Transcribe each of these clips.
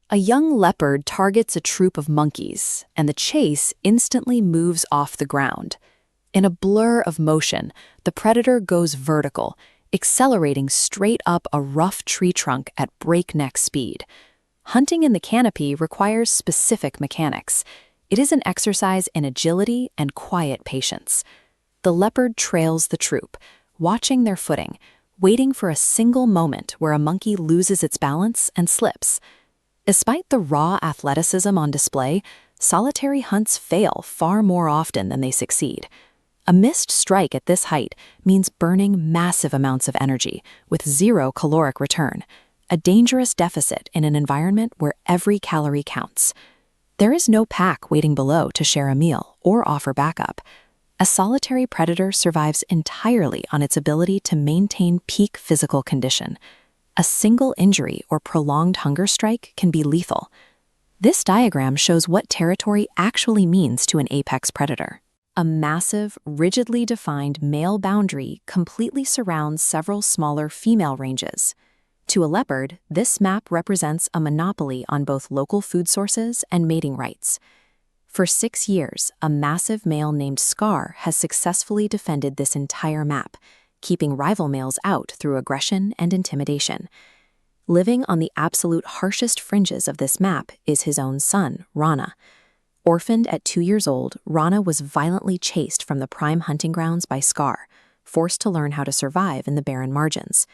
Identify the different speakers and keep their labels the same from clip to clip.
Speaker 1: A young leopard targets a troop of monkeys, and the chase instantly moves off the ground. In a blur of motion, the predator goes vertical, accelerating straight up a rough tree trunk at breakneck speed. Hunting in the canopy requires specific mechanics. It is an exercise in agility and quiet patience. The leopard trails the troop, watching their footing, waiting for a single moment where a monkey loses its balance and slips. Despite the raw athleticism on display, solitary hunts fail far more often than they succeed. A missed strike at this height means burning massive amounts of energy with zero caloric return, a dangerous deficit in an environment where every calorie counts. There is no pack waiting below to share a meal or offer backup. A solitary predator survives entirely on its ability to maintain peak physical condition. A single injury or prolonged hunger strike can be lethal. This diagram shows what territory actually means to an apex predator. A massive, rigidly defined male boundary completely surrounds several smaller female ranges. To a leopard, this map represents a monopoly on both local food sources and mating rights. For 6 years, a massive male named Scar has successfully defended this entire map, keeping rival males out through aggression and intimidation. Living on the absolute harshest fringes of this map is his own son, Rana. Orphaned at 2 years old, Rana was violently chased from the prime hunting grounds by Scar, forced to learn how to survive in the barren margins.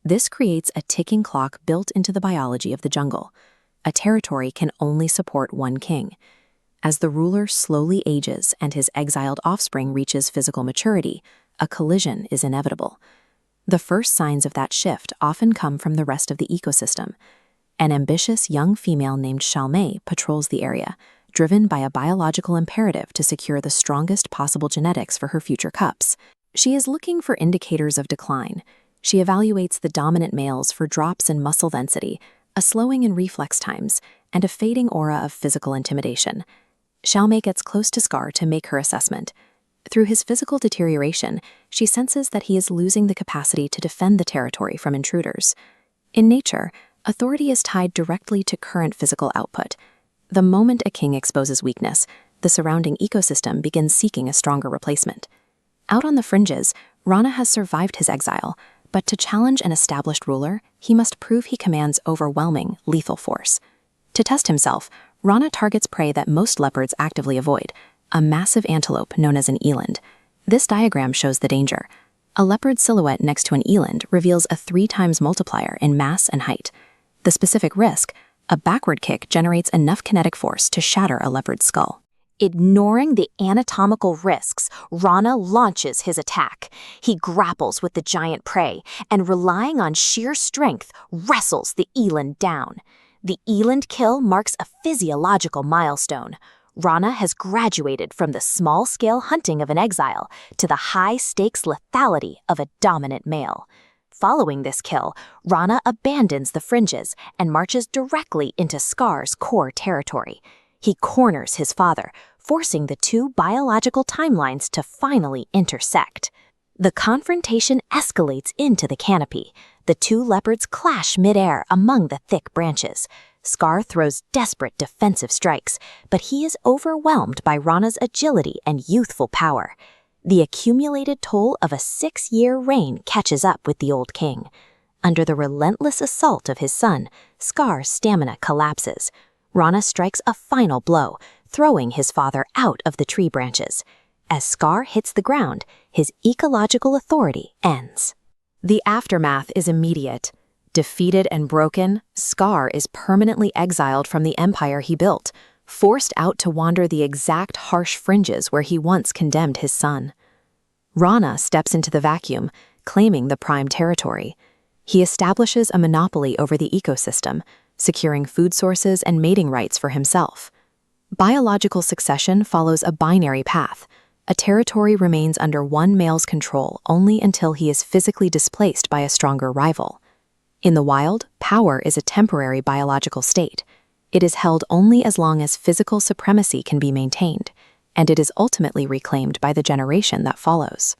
Speaker 1: This creates a ticking clock built into the biology of the jungle. A territory can only support one king. As the ruler slowly ages and his exiled offspring reaches physical maturity, a collision is inevitable. The first signs of that shift often come from the rest of the ecosystem. An ambitious young female named Shalmei patrols the area, driven by a biological imperative to secure the strongest possible genetics for her future cubs. She is looking for indicators of decline. She evaluates the dominant males for drops in muscle density, a slowing in reflex times, and a fading aura of physical intimidation. Shalmei gets close to Scar to make her assessment. Through his physical deterioration, she senses that he is losing the capacity to defend the territory from intruders. In nature, authority is tied directly to current physical output. The moment a king exposes weakness, the surrounding ecosystem begins seeking a stronger replacement. Out on the fringes, Rana has survived his exile, but to challenge an established ruler, he must prove he commands overwhelming, lethal force. To test himself, Rana targets prey that most leopards actively avoid, a massive antelope known as an eland. This diagram shows the danger. A leopard silhouette next to an eland reveals a 3 times multiplier in mass and height. The specific risk: a backward kick generates enough kinetic force to shatter a leopard's skull.
Speaker 2: Ignoring the anatomical risks, Rana launches his attack. He grapples with the giant prey and, relying on sheer strength, wrestles the eland down. The eland kill marks a physiological milestone. Rana has graduated from the small-scale hunting of an exile to the high-stakes lethality of a dominant male. Following this kill, Rana abandons the fringes and marches directly into Scar's core territory. He corners his father, forcing the two biological timelines to finally intersect. The confrontation escalates into the canopy. The two leopards clash midair among the thick branches. Scar throws desperate defensive strikes, but he is overwhelmed by Rana's agility and youthful power. The accumulated toll of a 6-year reign catches up with the old king. Under the relentless assault of his son, Scar's stamina collapses. Rana strikes a final blow, throwing his father out of the tree branches. As Scar hits the ground, his ecological authority ends. The aftermath is immediate. Defeated and broken, Scar is permanently exiled from the empire he built, forced out to wander the exact harsh fringes where he once condemned his son. Rana steps into the vacuum, claiming the prime territory. He establishes a monopoly over the ecosystem, securing food sources and mating rights for himself. Biological succession follows a binary path. A territory remains under one male's control only until he is physically displaced by a stronger rival. In the wild, power is a temporary biological state. It is held only as long as physical supremacy can be maintained, and it is ultimately reclaimed by the generation that follows.